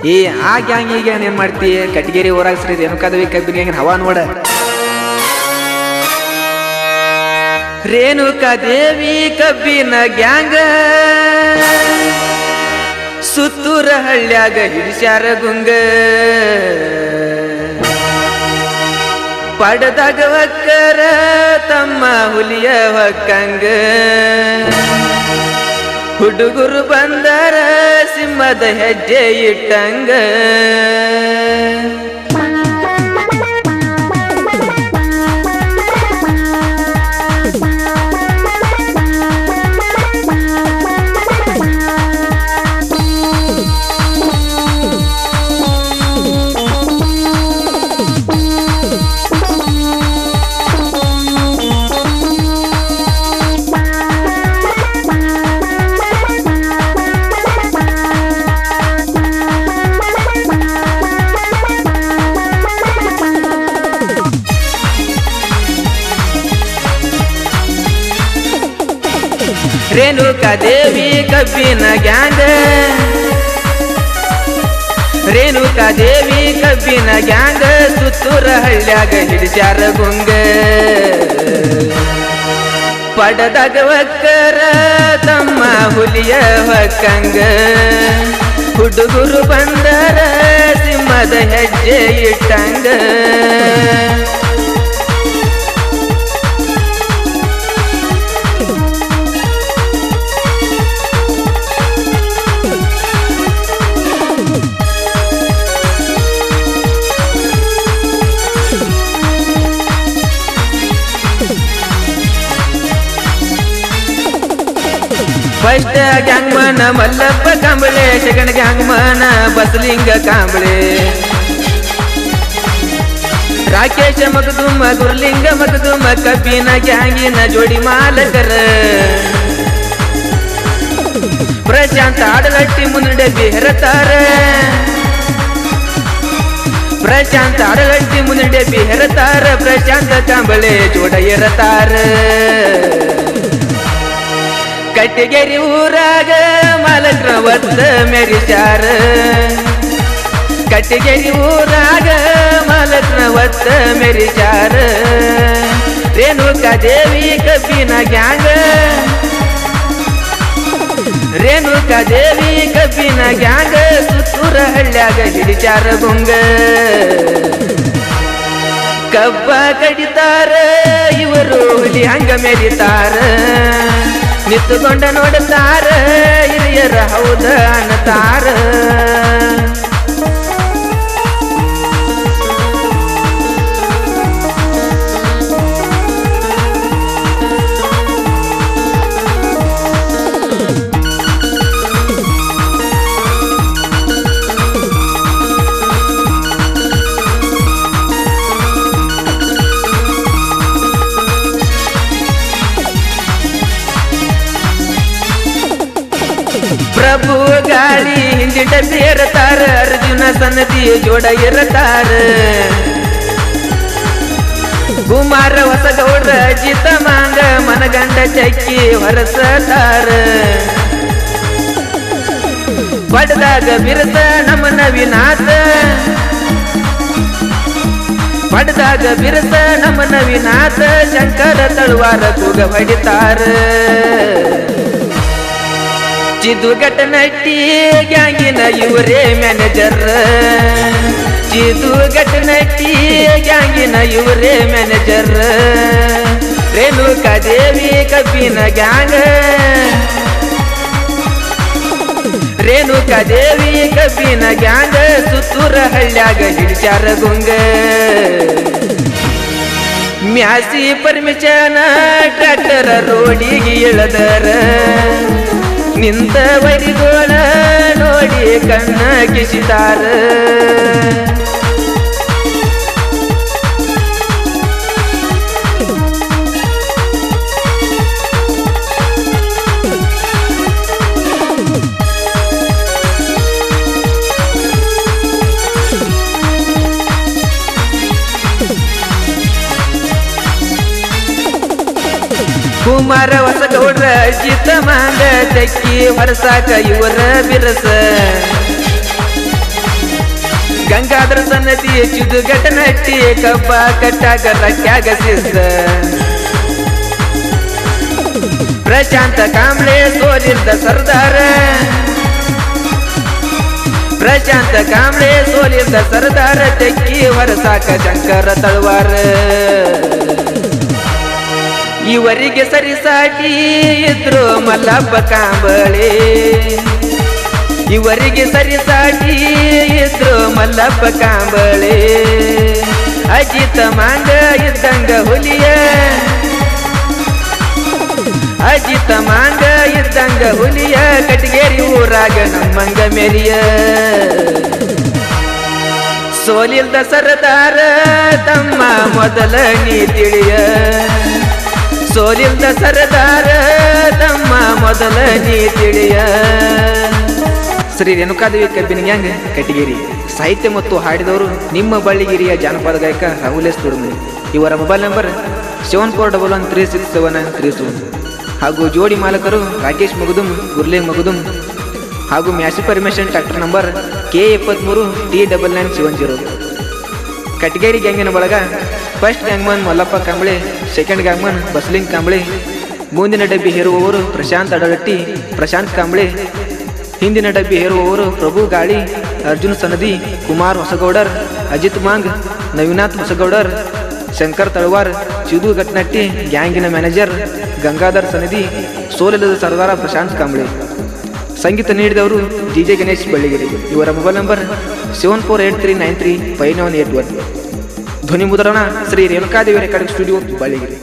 ಈ ಆ ಗ್ಯಾಂಗ್ ಈಗ ಏನ್ ಮಾಡ್ತಿ ಕಟಗೇರಿ ಊರಾಗ ಶ್ರೀ ರೇಣುಕಾದೇವಿ ಕಬ್ಬಿನ ಗ್ಯಾಂಗ್ ಹವಾ ನೋಡ ರೇಣುಕಾದೇವಿ ಕಬ್ಬಿನ ಗ್ಯಾಂಗ್ ಸುತ್ತೂರ ಹಳ್ಳ್ಯಾಗ ಹಿಡಿಸ್ಯಾರ ಗುಂಗ ಪಡದಾಗ ಒಕ್ಕರ ತಮ್ಮ ಹುಲಿಯ ಹೊಕ್ಕಂಗ ಹುಡುಗರು ಬಂದರ ಸಿಂಹದ ಹೆಜ್ಜೆ ಇಟ್ಟಂಗ ರೇಣುಕಾದೇವಿ ಕಬ್ಬಿನ ಗ್ಯಾಂಗ್ ರೇಣುಕಾದೇವಿ ಕಬ್ಬಿನ ಗ್ಯಾಂಗ್ ಸುತ್ತೂರ ಹಳ್ಳ್ಯಾಗ ಹಿಡಿಸ್ಯಾರ ಗುಂಗ ಪಡದಾಗ ಒಕ್ಕರ ತಮ್ಮ ಹುಲಿಯ ಹೊಕ್ಕಂಗ ಹುಡುಗರು ಬಂದರ ಸಿಂಹದ ಹೆಜ್ಜೆ ಇಟ್ಟಂಗ ಫಸ್ಟ್ ಗ್ಯಾಂಗ್ ಮನ ಮಲ್ಲಪ್ಪ ಕಾಂಬಳೆ ಸೆಕೆಂಡ್ ಗ್ಯಾಂಗ್ ಮನ ಬಸಲಿಂಗ ಕಾಂಬಳೆ ರಾಕೇಶ ಮಗದುಮ ಗುರುಲಿಂಗ ಮಗದುಮ ಕಬ್ಬಿನ ಗ್ಯಾಂಗಿನ ಜೋಡಿ ಮಾಲಕರ ಪ್ರಶಾಂತ ಆಡಲಟ್ಟಿ ಮುನ್ನಡೆ ಬಿಹರತಾರ ಪ್ರಶಾಂತ ಆಡಲಟ್ಟಿ ಮುನ್ನಡೆ ಬಿಹರತಾರ ಪ್ರಶಾಂತ ಕಾಂಬಳೆ ಜೋಡ ಇರತಾರ ಕಟಗೇರಿ ಊರಾಗ ಮಾಲಕ್ರ ಒತ್ತ ಮೆರಿಸ್ಯಾರ ಕಟಗೇರಿ ಊರಾಗ ಮಾಲಕ್ರ ಒತ್ತ ಮೆರಿಸ್ಯಾರ ರೇಣುಕಾದೇವಿ ಕಬ್ಬಿನ ಗ್ಯಾಂಗ್ ರೇಣುಕಾದೇವಿ ಕಬ್ಬಿನ ಗ್ಯಾಂಗ್ ಸುತ್ತೂರ ಹಳ್ಳ್ಯಾಗ ಹಿಡಿಸ್ಯಾರ ಗುಂಗ ಕಬ್ಬ ಕಡಿತಾರ ಇವರು ಹುಲಿ ಹಂಗ ಮೆರಿತಾರ ನಿಂತುಕೊಂಡ ನೋಡುತ್ತಾರ ಹಿರಿಯರ ಹೌದ ಅನ್ನತಾರ ಪ್ರಭು ಗಾಳಿ ಹಿಂದಿಟ ಸೇರತಾರ ಅರ್ಜುನ ಸನ್ನದಿ ಜೋಡ ಇರತಾರ ಕುಮಾರ ಹೊಸಗೌಡ್ರ ಅಜಿತ ಮಾಂಗ ಮನಗಂಡ ಚಕ್ಕಿ ಹೊರಸತಾರ ಪಡ್ದಾಗ ಬಿರಸ ನಮ್ಮ ನವಿನಾಥ ಪಡ್ದಾಗ ಬಿರಸ ನಮ್ಮ ನವಿನಾಥ ಶಂಕರ ತಳುವಾರ ಕೂಗ ಹೊಡಿತಾರ ಚಿದು ಘಟನಟ್ಟಿ ಗ್ಯಾಂಗಿನ ಇವರೇ ಮ್ಯಾನೇಜರ್ ಚಿದು ಘಟನಟ್ಟಿ ಗ್ಯಾಂಗಿನ ಇವರೇ ಮ್ಯಾನೇಜರ್ ರೇಣುಕಾದೇವಿ ಕಬ್ಬಿನ ಗ್ಯಾಂಗ್ ರೇಣುಕಾದೇವಿ ಕಬ್ಬಿನ ಗ್ಯಾಂಗ್ ಸುತ್ತೂರ ಹಳ್ಳ್ಯಾಗ ಹಿಡಿಸ್ಯಾರ ಗುಂಗ ಮ್ಯಾಸಿ ಪರ್ಮಿಷನ್ ಟ್ರ್ಯಾಕ್ಟರ್ ರೋಡಿಗೆ ಇಳದರ ನಿಂತ ವೈರಿಗೋಳ ನೋಡಿ ಕಣ್ಣ ಕಿಸಿತಾರ ಕುಮಾರ ಹೊಸಗೌಡ್ರ ಅಜಿತ ಮಾಂಗ ಚಕ್ಕಿ ಹೊರಸಾಕ ಇವರ ಬಿರಸ ಗಂಗಾಧರ ಸನ್ನದಿ ಚಿದುಗಟ ನಟ್ಟಿ ಕಬ್ಬ ಕಟ್ಟಾಗ ರಟ್ಯಾಗ ಸಿದ್ದ ಪ್ರಶಾಂತ ಕಾಂಬ್ಳೆ ಸೋಲಿಲ್ದ ಸರ್ದಾರ ಪ್ರಶಾಂತ ಕಾಂಬ್ಳೆ ಸೋಲಿಲ್ದ ಸರ್ದಾರ ತೆಕ್ಕಿ ಹೊರಸಾಕ ಶಂಕರ ತಳವಾರ ಇವರಿಗೆ ಸರಿಸಾಟಿ ಇದ್ರು ಮಲ್ಲಪ್ಪ ಕಾಂಬಳೆ ಇವರಿಗೆ ಸರಿಸಾಟಿ ಇದ್ರು ಮಲ್ಲಪ್ಪ ಕಾಂಬಳೆ ಅಜಿತ ಮಾಂಗ ಇದ್ದಂಗ ಹುಲಿಯ ಅಜಿತ ಮಾಂಗ ಇದ್ದಂಗ ಹುಲಿಯ ಕಟಗೇರಿ ಊರಾಗ ನಮ್ಮಂಗ ಮೆರಿಯ ಸೋಲಿಲ್ದ ಸರದಾರ ತಮ್ಮ ಮೊದಲ ನೀ ತಿಳಿಯ ಸೋಲಿಲ್ದ ಸರದಾರ ತಮ್ಮ ಮೊದಲ ನೀ ತಿಳಿಯ. ಶ್ರೀ ರೇಣುಕಾದೇವಿ ಕಬ್ಬಿನ ಗ್ಯಾಂಗ್ ಕಟಗೇರಿ. ಸಾಹಿತ್ಯ ಮತ್ತು ಹಾಡಿದವರು ನಿಮ್ಮ ಬಳ್ಳಿಗಿರಿಯ ಜಾನಪದ ಗಾಯಕ ರಾಹುಲೇಶ್ ತುಡುಮಿ. ಇವರ ಮೊಬೈಲ್ ನಂಬರ್ 7411367937 ಹಾಗೂ ಜೋಡಿ ಮಾಲಕರು ರಾಕೇಶ್ ಮಗದುಮ್, ಗುರ್ಲೆ ಮಗದುಮ್ ಹಾಗೂ Massey permission tractor number K74T99710. Katageri ಗ್ಯಾಂಗಿನ ಬಳಗ first gangman Mallappa Kamble, second gangman Basaling Kamble, ಮುಂದಿನ ಡಬ್ಬಿ ಹೇರುವವರು ಪ್ರಶಾಂತ್ ಅಡಗಟ್ಟಿ, ಪ್ರಶಾಂತ್ ಕಾಂಬಳೆ, ಹಿಂದಿನ ಡಬ್ಬಿ ಹೇರುವವರು ಪ್ರಭು ಗಾಳಿ, ಅರ್ಜುನ್ ಸನದಿ, ಕುಮಾರ್ ಹೊಸಗೌಡರ್, ಅಜಿತ್ ಮಾಂಗ್, ನವೀನಾಥ್ ಹೊಸಗೌಡರ್, ಶಂಕರ್ ತಳವಾರ್, ಚಿದು ಗಟ್ನಟ್ಟಿ. ಗ್ಯಾಂಗಿನ ಮ್ಯಾನೇಜರ್ ಗಂಗಾಧರ್ ಸನದಿ, ಸೋಲಿಲ್ಲದ ಸರ್ದಾರ ಪ್ರಶಾಂತ್ ಕಾಂಬಳೆ. ಸಂಗೀತ ನೀಡಿದವರು DJ ಗಣೇಶ್ ಬಳ್ಳಿಗಿರಿ. ಇವರ ಮೊಬೈಲ್ ನಂಬರ್ 7483935181. ಧ್ವನಿ ಮುದ್ರಣ ಶ್ರೀ ರೇಣುಕಾದೇವಿ ರೆಕಾರ್ಡಿಂಗ್ ಸ್ಟುಡಿಯೋ ಬಳ್ಳಿಗಿರಿ.